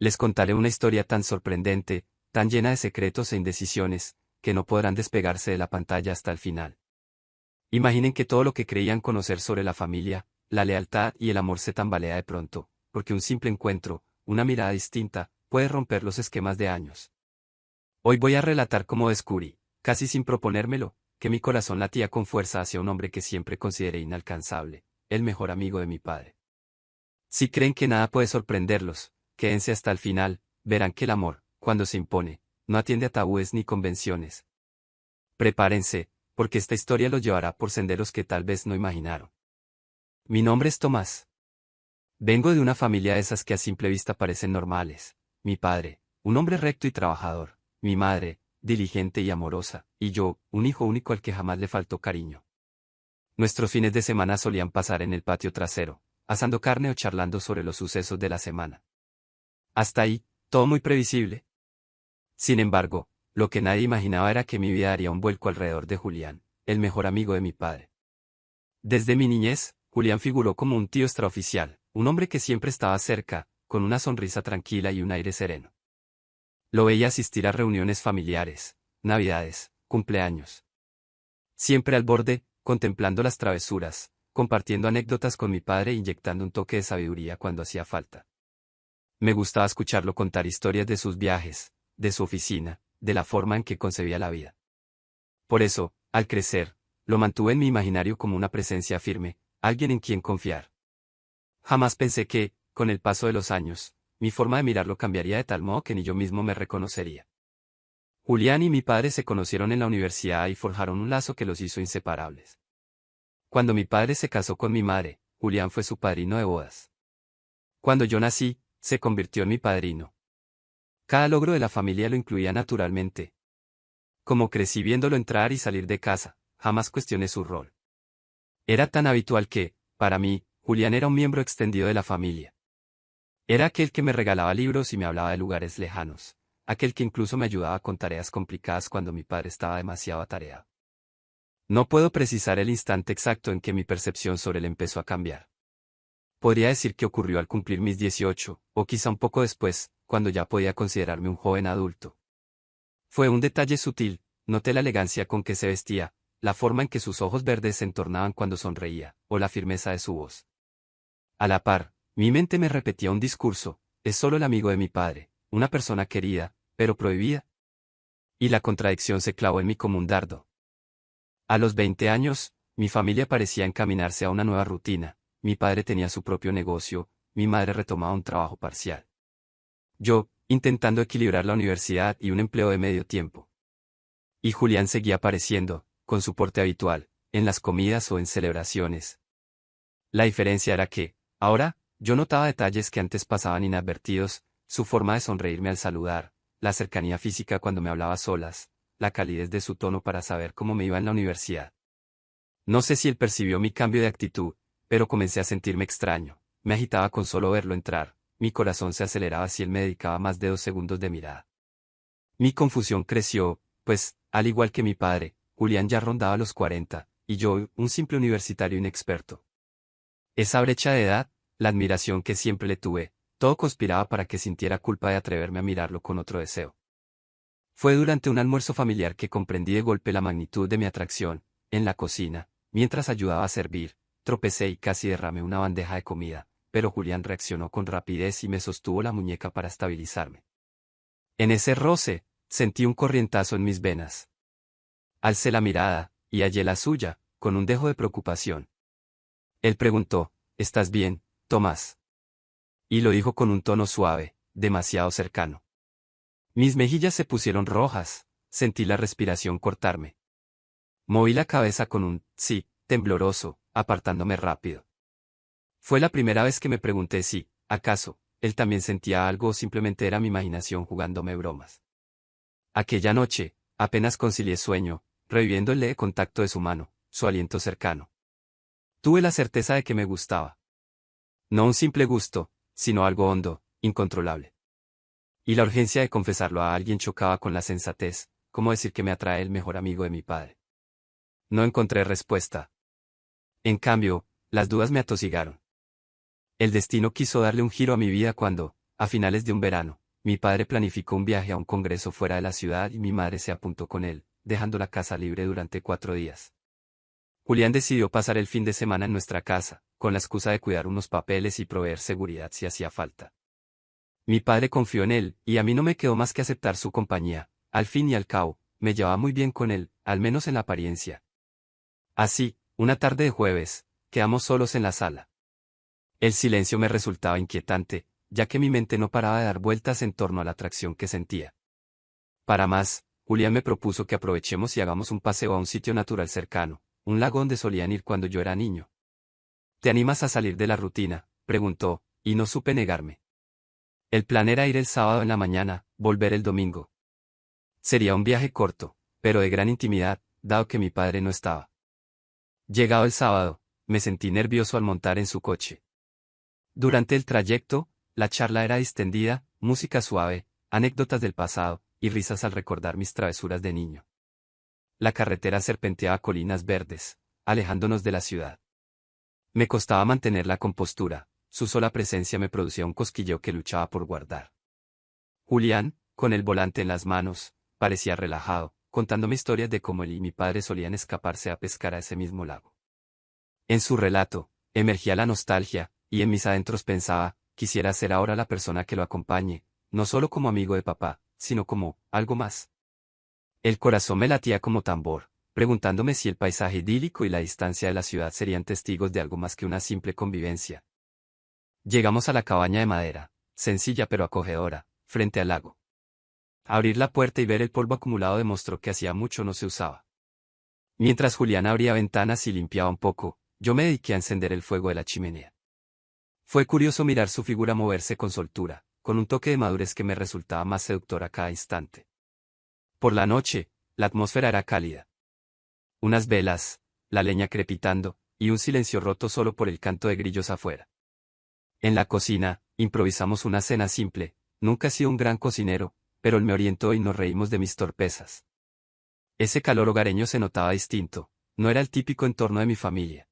Les contaré una historia tan sorprendente, tan llena de secretos e indecisiones, que no podrán despegarse de la pantalla hasta el final. Imaginen que todo lo que creían conocer sobre la familia, la lealtad y el amor se tambalea de pronto, porque un simple encuentro, una mirada distinta, puede romper los esquemas de años. Hoy voy a relatar cómo descubrí, casi sin proponérmelo, que mi corazón latía con fuerza hacia un hombre que siempre consideré inalcanzable, el mejor amigo de mi padre. Si creen que nada puede sorprenderlos, quédense hasta el final, verán que el amor, cuando se impone, no atiende a tabúes ni convenciones. Prepárense, porque esta historia los llevará por senderos que tal vez no imaginaron. Mi nombre es Tomás. Vengo de una familia de esas que a simple vista parecen normales. Mi padre, un hombre recto y trabajador. Mi madre, diligente y amorosa. Y yo, un hijo único al que jamás le faltó cariño. Nuestros fines de semana solían pasar en el patio trasero, asando carne o charlando sobre los sucesos de la semana. Hasta ahí, todo muy previsible. Sin embargo, lo que nadie imaginaba era que mi vida daría un vuelco alrededor de Julián, el mejor amigo de mi padre. Desde mi niñez, Julián figuró como un tío extraoficial, un hombre que siempre estaba cerca, con una sonrisa tranquila y un aire sereno. Lo veía asistir a reuniones familiares, navidades, cumpleaños. Siempre al borde, contemplando las travesuras, compartiendo anécdotas con mi padre e inyectando un toque de sabiduría cuando hacía falta. Me gustaba escucharlo contar historias de sus viajes, de su oficina, de la forma en que concebía la vida. Por eso, al crecer, lo mantuve en mi imaginario como una presencia firme, alguien en quien confiar. Jamás pensé que, con el paso de los años, mi forma de mirarlo cambiaría de tal modo que ni yo mismo me reconocería. Julián y mi padre se conocieron en la universidad y forjaron un lazo que los hizo inseparables. Cuando mi padre se casó con mi madre, Julián fue su padrino de bodas. Cuando yo nací, se convirtió en mi padrino. Cada logro de la familia lo incluía naturalmente. Como crecí viéndolo entrar y salir de casa, jamás cuestioné su rol. Era tan habitual que, para mí, Julián era un miembro extendido de la familia. Era aquel que me regalaba libros y me hablaba de lugares lejanos, aquel que incluso me ayudaba con tareas complicadas cuando mi padre estaba demasiado atareado. No puedo precisar el instante exacto en que mi percepción sobre él empezó a cambiar. Podría decir que ocurrió al cumplir mis 18, o quizá un poco después, cuando ya podía considerarme un joven adulto. Fue un detalle sutil, noté la elegancia con que se vestía, la forma en que sus ojos verdes se entornaban cuando sonreía, o la firmeza de su voz. A la par, mi mente me repetía un discurso: es solo el amigo de mi padre, una persona querida, pero prohibida. Y la contradicción se clavó en mí como un dardo. A los 20 años, mi familia parecía encaminarse a una nueva rutina, mi padre tenía su propio negocio, mi madre retomaba un trabajo parcial. Yo, intentando equilibrar la universidad y un empleo de medio tiempo. Y Julián seguía apareciendo, con su porte habitual, en las comidas o en celebraciones. La diferencia era que, ahora, yo notaba detalles que antes pasaban inadvertidos: su forma de sonreírme al saludar, la cercanía física cuando me hablaba a solas, la calidez de su tono para saber cómo me iba en la universidad. No sé si él percibió mi cambio de actitud, pero comencé a sentirme extraño, me agitaba con solo verlo entrar, mi corazón se aceleraba si él me dedicaba más de 2 segundos de mirada. Mi confusión creció, pues, al igual que mi padre, Julián ya rondaba los 40, y yo, un simple universitario inexperto. Esa brecha de edad, la admiración que siempre le tuve, todo conspiraba para que sintiera culpa de atreverme a mirarlo con otro deseo. Fue durante un almuerzo familiar que comprendí de golpe la magnitud de mi atracción. En la cocina, mientras ayudaba a servir, tropecé y casi derramé una bandeja de comida, pero Julián reaccionó con rapidez y me sostuvo la muñeca para estabilizarme. En ese roce, sentí un corrientazo en mis venas. Alcé la mirada, y hallé la suya, con un dejo de preocupación. Él preguntó: ¿estás bien, Tomás? Y lo dijo con un tono suave, demasiado cercano. Mis mejillas se pusieron rojas, sentí la respiración cortarme. Moví la cabeza con un sí, tembloroso, apartándome rápido. Fue la primera vez que me pregunté si, acaso, él también sentía algo o simplemente era mi imaginación jugándome bromas. Aquella noche, apenas concilié sueño, reviviendo el leve contacto de su mano, su aliento cercano. Tuve la certeza de que me gustaba. No un simple gusto, sino algo hondo, incontrolable. Y la urgencia de confesarlo a alguien chocaba con la sensatez, como decir que me atrae el mejor amigo de mi padre. No encontré respuesta. En cambio, las dudas me atosigaron. El destino quiso darle un giro a mi vida cuando, a finales de un verano, mi padre planificó un viaje a un congreso fuera de la ciudad y mi madre se apuntó con él, dejando la casa libre durante 4 días. Julián decidió pasar el fin de semana en nuestra casa, con la excusa de cuidar unos papeles y proveer seguridad si hacía falta. Mi padre confió en él, y a mí no me quedó más que aceptar su compañía. Al fin y al cabo, me llevaba muy bien con él, al menos en la apariencia. Así, una tarde de jueves, quedamos solos en la sala. El silencio me resultaba inquietante, ya que mi mente no paraba de dar vueltas en torno a la atracción que sentía. Para más, Julián me propuso que aprovechemos y hagamos un paseo a un sitio natural cercano, un lago donde solían ir cuando yo era niño. ¿Te animas a salir de la rutina?, preguntó, y no supe negarme. El plan era ir el sábado en la mañana, volver el domingo. Sería un viaje corto, pero de gran intimidad, dado que mi padre no estaba. Llegado el sábado, me sentí nervioso al montar en su coche. Durante el trayecto, la charla era distendida, música suave, anécdotas del pasado, y risas al recordar mis travesuras de niño. La carretera serpenteaba colinas verdes, alejándonos de la ciudad. Me costaba mantener la compostura, su sola presencia me producía un cosquilleo que luchaba por guardar. Julián, con el volante en las manos, parecía relajado, contándome historias de cómo él y mi padre solían escaparse a pescar a ese mismo lago. En su relato, emergía la nostalgia, y en mis adentros pensaba, quisiera ser ahora la persona que lo acompañe, no solo como amigo de papá, sino como algo más. El corazón me latía como tambor, preguntándome si el paisaje idílico y la distancia de la ciudad serían testigos de algo más que una simple convivencia. Llegamos a la cabaña de madera, sencilla pero acogedora, frente al lago. Abrir la puerta y ver el polvo acumulado demostró que hacía mucho no se usaba. Mientras Julián abría ventanas y limpiaba un poco, yo me dediqué a encender el fuego de la chimenea. Fue curioso mirar su figura moverse con soltura, con un toque de madurez que me resultaba más seductor a cada instante. Por la noche, la atmósfera era cálida. Unas velas, la leña crepitando, y un silencio roto solo por el canto de grillos afuera. En la cocina, improvisamos una cena simple, nunca he sido un gran cocinero, pero él me orientó y nos reímos de mis torpezas. Ese calor hogareño se notaba distinto, no era el típico entorno de mi familia.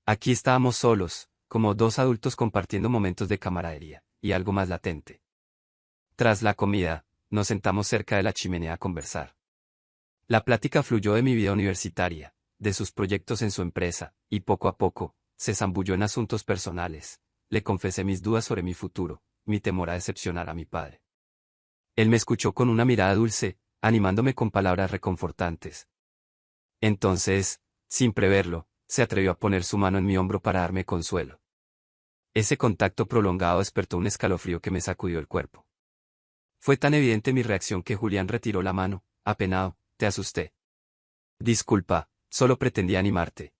Aquí estábamos solos, como dos adultos compartiendo momentos de camaradería, y algo más latente. Tras la comida, nos sentamos cerca de la chimenea a conversar. La plática fluyó de mi vida universitaria, de sus proyectos en su empresa, y poco a poco, se zambulló en asuntos personales. Le confesé mis dudas sobre mi futuro, mi temor a decepcionar a mi padre. Él me escuchó con una mirada dulce, animándome con palabras reconfortantes. Entonces, sin preverlo, se atrevió a poner su mano en mi hombro para darme consuelo. Ese contacto prolongado despertó un escalofrío que me sacudió el cuerpo. Fue tan evidente mi reacción que Julián retiró la mano, apenado. Te asusté. Disculpa, solo pretendía animarte.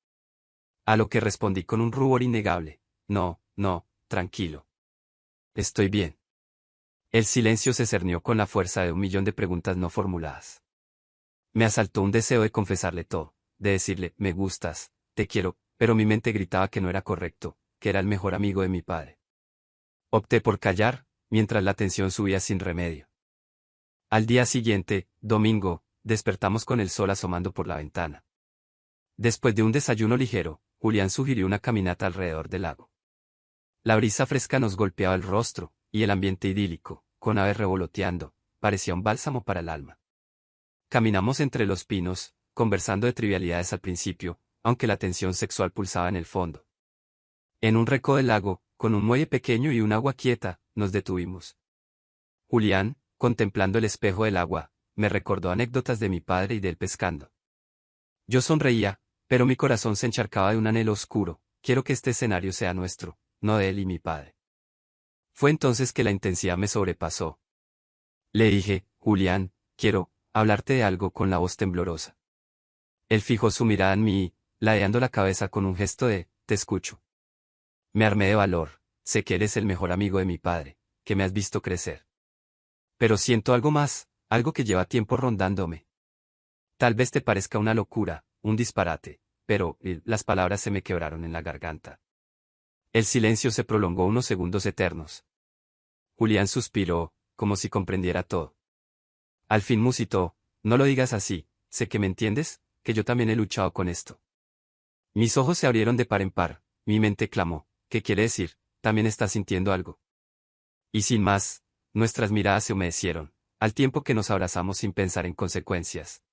A lo que respondí con un rubor innegable. No, no, tranquilo. Estoy bien. El silencio se cernió con la fuerza de 1 millón de preguntas no formuladas. Me asaltó un deseo de confesarle todo, de decirle, me gustas, te quiero, pero mi mente gritaba que no era correcto, que era el mejor amigo de mi padre. Opté por callar, mientras la tensión subía sin remedio. Al día siguiente, domingo, despertamos con el sol asomando por la ventana. Después de un desayuno ligero, Julián sugirió una caminata alrededor del lago. La brisa fresca nos golpeaba el rostro, y el ambiente idílico, con aves revoloteando, parecía un bálsamo para el alma. Caminamos entre los pinos, conversando de trivialidades al principio, aunque la tensión sexual pulsaba en el fondo. En un recodo del lago, con un muelle pequeño y un agua quieta, nos detuvimos. Julián, contemplando el espejo del agua, me recordó anécdotas de mi padre y de él pescando. Yo sonreía, pero mi corazón se encharcaba de un anhelo oscuro. Quiero que este escenario sea nuestro, no de él y mi padre. Fue entonces que la intensidad me sobrepasó. Le dije, Julián, quiero hablarte de algo con la voz temblorosa. Él fijó su mirada en mí, ladeando la cabeza con un gesto de, te escucho. Me armé de valor, sé que eres el mejor amigo de mi padre, que me has visto crecer. Pero siento algo más, algo que lleva tiempo rondándome. Tal vez te parezca una locura, un disparate, pero las palabras se me quebraron en la garganta. El silencio se prolongó unos segundos eternos. Julián suspiró, como si comprendiera todo. Al fin musitó, no lo digas así, sé que me entiendes, que yo también he luchado con esto. Mis ojos se abrieron de par en par, mi mente clamó, ¿qué quiere decir? ¿También estás sintiendo algo? Y sin más, nuestras miradas se humedecieron, al tiempo que nos abrazamos sin pensar en consecuencias.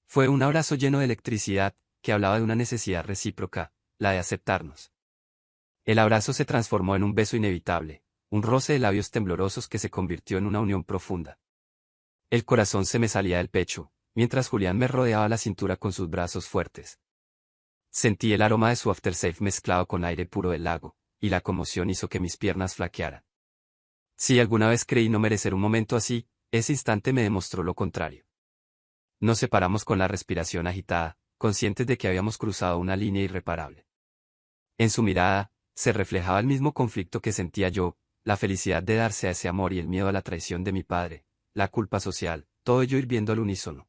Fue un abrazo lleno de electricidad, que hablaba de una necesidad recíproca, la de aceptarnos. El abrazo se transformó en un beso inevitable, un roce de labios temblorosos que se convirtió en una unión profunda. El corazón se me salía del pecho, mientras Julián me rodeaba la cintura con sus brazos fuertes. Sentí el aroma de su aftershave mezclado con aire puro del lago, y la conmoción hizo que mis piernas flaquearan. Si alguna vez creí no merecer un momento así, ese instante me demostró lo contrario. Nos separamos con la respiración agitada, conscientes de que habíamos cruzado una línea irreparable. En su mirada, se reflejaba el mismo conflicto que sentía yo, la felicidad de darse a ese amor y el miedo a la traición de mi padre, la culpa social, todo ello hirviendo al unísono.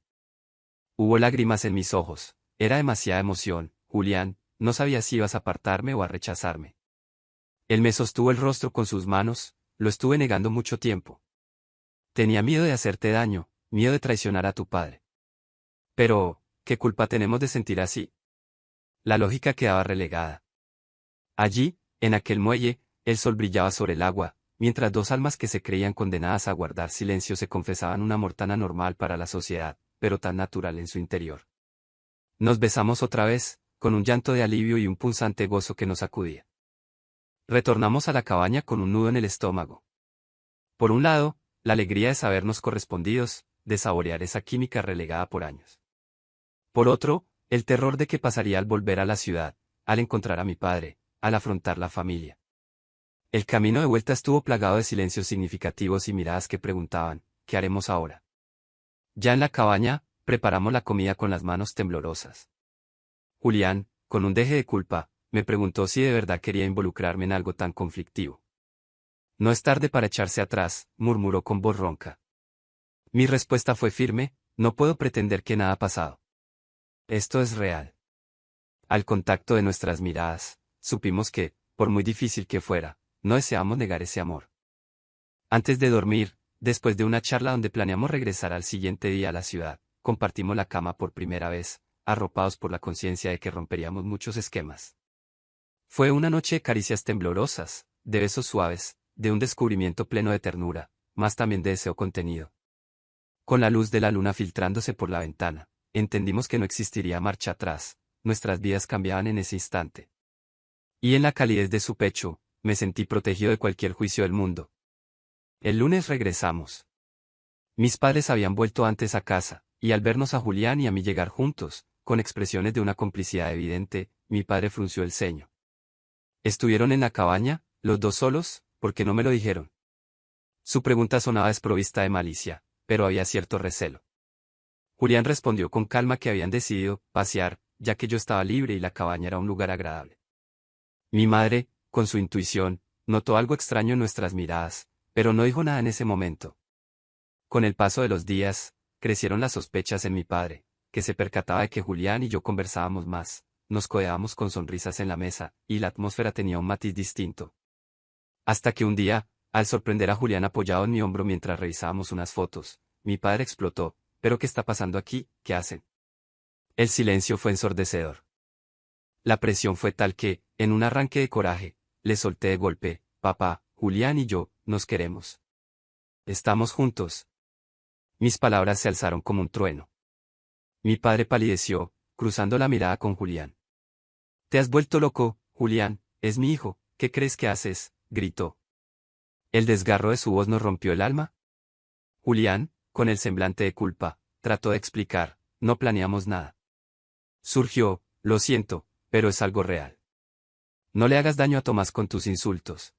Hubo lágrimas en mis ojos, era demasiada emoción, Julián, no sabía si ibas a apartarme o a rechazarme. Él me sostuvo el rostro con sus manos, lo estuve negando mucho tiempo. Tenía miedo de hacerte daño, miedo de traicionar a tu padre. Pero, ¿qué culpa tenemos de sentir así? La lógica quedaba relegada. Allí, en aquel muelle, el sol brillaba sobre el agua, mientras dos almas que se creían condenadas a guardar silencio se confesaban un amor tan anormal para la sociedad, pero tan natural en su interior. Nos besamos otra vez, con un llanto de alivio y un punzante gozo que nos sacudía. Retornamos a la cabaña con un nudo en el estómago. Por un lado, la alegría de sabernos correspondidos, de saborear esa química relegada por años. Por otro, el terror de qué pasaría al volver a la ciudad, al encontrar a mi padre, al afrontar la familia. El camino de vuelta estuvo plagado de silencios significativos y miradas que preguntaban, ¿qué haremos ahora? Ya en la cabaña, preparamos la comida con las manos temblorosas. Julián, con un deje de culpa, me preguntó si de verdad quería involucrarme en algo tan conflictivo. No es tarde para echarse atrás, murmuró con voz ronca. Mi respuesta fue firme, no puedo pretender que nada ha pasado. Esto es real. Al contacto de nuestras miradas, supimos que, por muy difícil que fuera, no deseamos negar ese amor. Antes de dormir, después de una charla donde planeamos regresar al siguiente día a la ciudad, compartimos la cama por primera vez, arropados por la conciencia de que romperíamos muchos esquemas. Fue una noche de caricias temblorosas, de besos suaves, de un descubrimiento pleno de ternura, más también de deseo contenido. Con la luz de la luna filtrándose por la ventana, entendimos que no existiría marcha atrás, nuestras vidas cambiaban en ese instante. Y en la calidez de su pecho, me sentí protegido de cualquier juicio del mundo. El lunes regresamos. Mis padres habían vuelto antes a casa, y al vernos a Julián y a mí llegar juntos, con expresiones de una complicidad evidente, mi padre frunció el ceño. ¿Estuvieron en la cabaña, los dos solos? ¿Por qué no me lo dijeron? Su pregunta sonaba desprovista de malicia, pero había cierto recelo. Julián respondió con calma que habían decidido pasear, ya que yo estaba libre y la cabaña era un lugar agradable. Mi madre, con su intuición, notó algo extraño en nuestras miradas, pero no dijo nada en ese momento. Con el paso de los días, crecieron las sospechas en mi padre, que se percataba de que Julián y yo conversábamos más, nos codeábamos con sonrisas en la mesa, y la atmósfera tenía un matiz distinto. Hasta que un día, al sorprender a Julián apoyado en mi hombro mientras revisábamos unas fotos, mi padre explotó, ¿pero qué está pasando aquí? ¿Qué hacen? El silencio fue ensordecedor. La presión fue tal que, en un arranque de coraje, le solté de golpe, papá, Julián y yo, nos queremos. Estamos juntos. Mis palabras se alzaron como un trueno. Mi padre palideció, cruzando la mirada con Julián. Te has vuelto loco, Julián, es mi hijo, ¿qué crees que haces? Gritó. El desgarro de su voz nos rompió el alma. Julián, con el semblante de culpa, trató de explicar, no planeamos nada. Surgió, lo siento, pero es algo real. No le hagas daño a Tomás con tus insultos.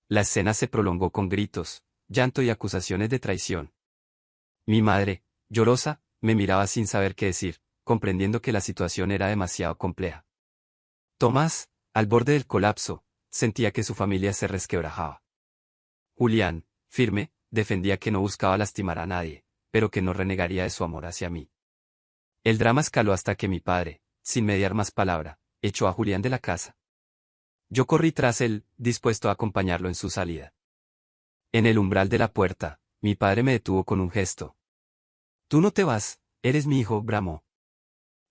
La escena se prolongó con gritos, llanto y acusaciones de traición. Mi madre, llorosa, me miraba sin saber qué decir, comprendiendo que la situación era demasiado compleja. Tomás, al borde del colapso, sentía que su familia se resquebrajaba. Julián, firme, defendía que no buscaba lastimar a nadie, pero que no renegaría de su amor hacia mí. El drama escaló hasta que mi padre, sin mediar más palabra, echó a Julián de la casa. Yo corrí tras él, dispuesto a acompañarlo en su salida. En el umbral de la puerta, mi padre me detuvo con un gesto. Tú no te vas, eres mi hijo, bramó.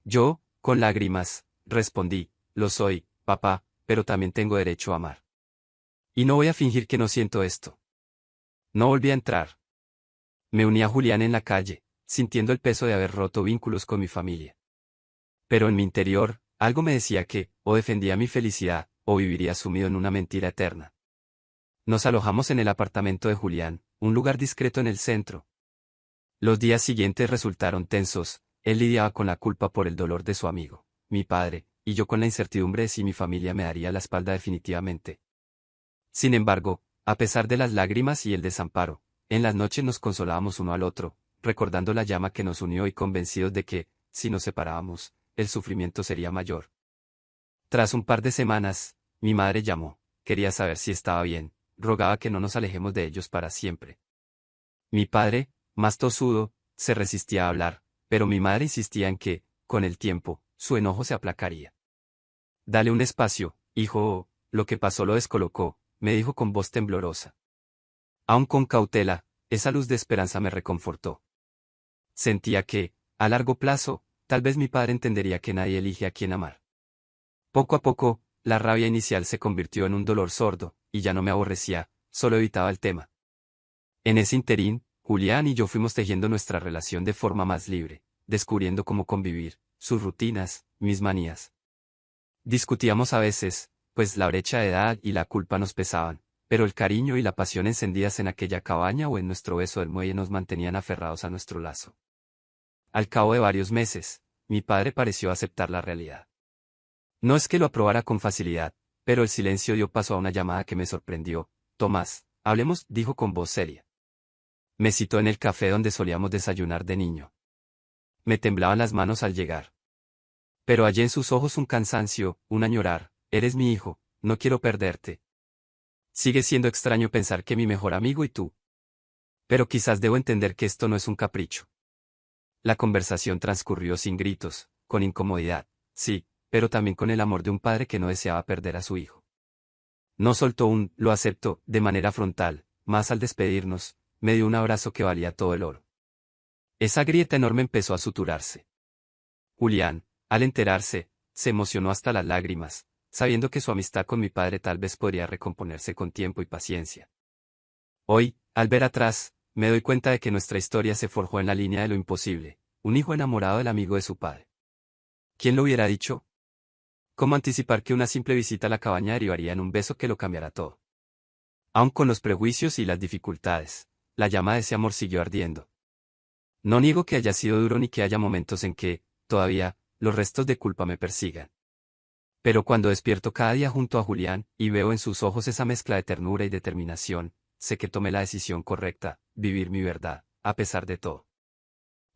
Yo, con lágrimas, respondí, lo soy, papá, pero también tengo derecho a amar. Y no voy a fingir que no siento esto. No volví a entrar. Me uní a Julián en la calle, sintiendo el peso de haber roto vínculos con mi familia. Pero en mi interior, algo me decía que, o defendía mi felicidad, o viviría sumido en una mentira eterna. Nos alojamos en el apartamento de Julián, un lugar discreto en el centro. Los días siguientes resultaron tensos, él lidiaba con la culpa por el dolor de su amigo, mi padre, y yo con la incertidumbre de si mi familia me daría la espalda definitivamente. Sin embargo, a pesar de las lágrimas y el desamparo, en las noches nos consolábamos uno al otro, recordando la llama que nos unió y convencidos de que, si nos separábamos, el sufrimiento sería mayor. Tras un par de semanas, mi madre llamó, quería saber si estaba bien, rogaba que no nos alejemos de ellos para siempre. Mi padre, más tosudo, se resistía a hablar, pero mi madre insistía en que, con el tiempo, su enojo se aplacaría. Dale un espacio, hijo, lo que pasó lo descolocó, me dijo con voz temblorosa. Aun con cautela, esa luz de esperanza me reconfortó. Sentía que, a largo plazo, tal vez mi padre entendería que nadie elige a quien amar. Poco a poco, la rabia inicial se convirtió en un dolor sordo, y ya no me aborrecía, solo evitaba el tema. En ese interín, Julián y yo fuimos tejiendo nuestra relación de forma más libre, descubriendo cómo convivir, sus rutinas, mis manías. Discutíamos a veces, pues la brecha de edad y la culpa nos pesaban, pero el cariño y la pasión encendidas en aquella cabaña o en nuestro beso del muelle nos mantenían aferrados a nuestro lazo. Al cabo de varios meses, mi padre pareció aceptar la realidad. No es que lo aprobara con facilidad, pero el silencio dio paso a una llamada que me sorprendió. Tomás, hablemos, dijo con voz seria. Me citó en el café donde solíamos desayunar de niño. Me temblaban las manos al llegar. Pero hallé en sus ojos un cansancio, un añorar. Eres mi hijo, no quiero perderte. Sigue siendo extraño pensar que mi mejor amigo y tú. Pero quizás debo entender que esto no es un capricho. La conversación transcurrió sin gritos, con incomodidad, sí, pero también con el amor de un padre que no deseaba perder a su hijo. No soltó un «lo acepto» de manera frontal, más al despedirnos, me dio un abrazo que valía todo el oro. Esa grieta enorme empezó a suturarse. Julián, al enterarse, se emocionó hasta las lágrimas, sabiendo que su amistad con mi padre tal vez podría recomponerse con tiempo y paciencia. Hoy, al ver atrás, me doy cuenta de que nuestra historia se forjó en la línea de lo imposible, un hijo enamorado del amigo de su padre. ¿Quién lo hubiera dicho? ¿Cómo anticipar que una simple visita a la cabaña derivaría en un beso que lo cambiará todo? Aun con los prejuicios y las dificultades, la llama de ese amor siguió ardiendo. No niego que haya sido duro ni que haya momentos en que, todavía, los restos de culpa me persigan. Pero cuando despierto cada día junto a Julián, y veo en sus ojos esa mezcla de ternura y determinación, sé que tomé la decisión correcta, vivir mi verdad, a pesar de todo.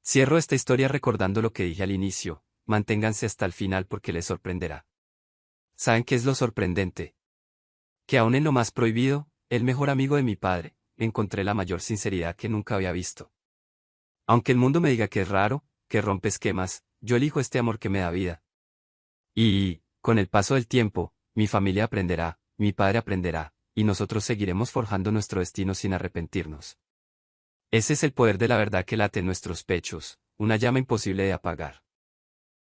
Cierro esta historia recordando lo que dije al inicio, manténganse hasta el final porque les sorprenderá. ¿Saben qué es lo sorprendente? Que aún en lo más prohibido, el mejor amigo de mi padre, encontré la mayor sinceridad que nunca había visto. Aunque el mundo me diga que es raro, que rompe esquemas, yo elijo este amor que me da vida. Y, con el paso del tiempo, mi familia aprenderá, mi padre aprenderá, y nosotros seguiremos forjando nuestro destino sin arrepentirnos. Ese es el poder de la verdad que late en nuestros pechos, una llama imposible de apagar.